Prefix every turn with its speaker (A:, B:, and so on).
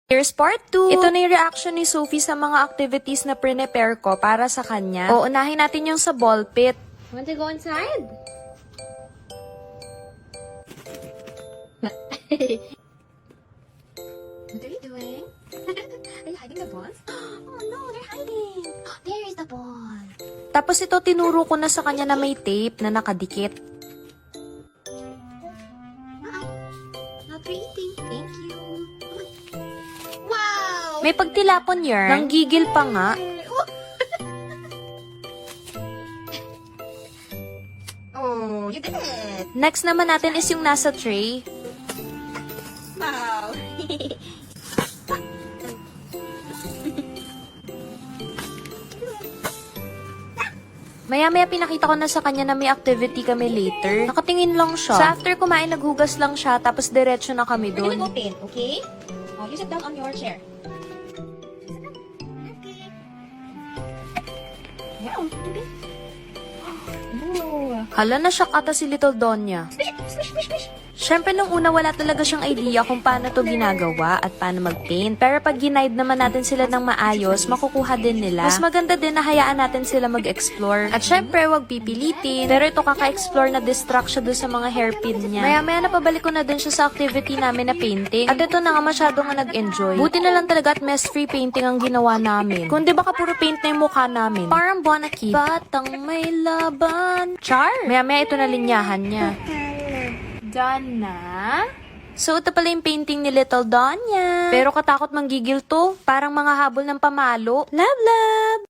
A: Here's part 2. Ito na yung reaction ni Sophie sa mga activities na prepare ko para sa kanya. O, unahin natin yung sa ball pit.
B: Want to go inside? What are you doing? Are you hiding the balls? Oh no, they're hiding. There is the ball.
A: Tapos ito, tinuro ko na sa kanya na may tape na nakadikit.
B: Not eating. Thank you. Wow!
A: May pagtilapon yarn. Nanggigil pa nga.
B: Oh, you did it!
A: Next naman natin is yung nasa tray.
B: Wow!
A: Maya-maya pinakita ko na sa kanya na may activity kami later. Nakatingin lang siya. So after kumain, naghugas lang siya, tapos diretso na kami
B: We're
A: dun.
B: gonna go paint, okay? You sit down on your chair. Okay. Yeah, okay. Ooh.
A: Hala na shock ata si Little Donya.
B: Swish, swish, swish, swish.
A: Siyempre, nung una wala talaga siyang idea kung paano to ginagawa at paano mag-paint. Pero pag ginaid naman natin sila ng maayos, makukuha din nila. Mas maganda din na hayaan natin sila mag-explore. At syempre, wag pipilitin. Pero ito kaka-explore na distract siya doon sa mga hairpin niya. Maya-maya napabalik ko na din siya sa activity namin na painting. At ito na nga masyado nga nag-enjoy. Buti na lang talaga at mess-free painting ang ginawa namin. Kung di baka puro paint na yung mukha namin. Parang Bonaki. Batang may laban. Char! Maya-maya ito na linyahan niya. Done na? So, ito pala yung painting ni Little Donya. Pero katakot manggigil to. Parang mga habol ng pamalo. Love, love!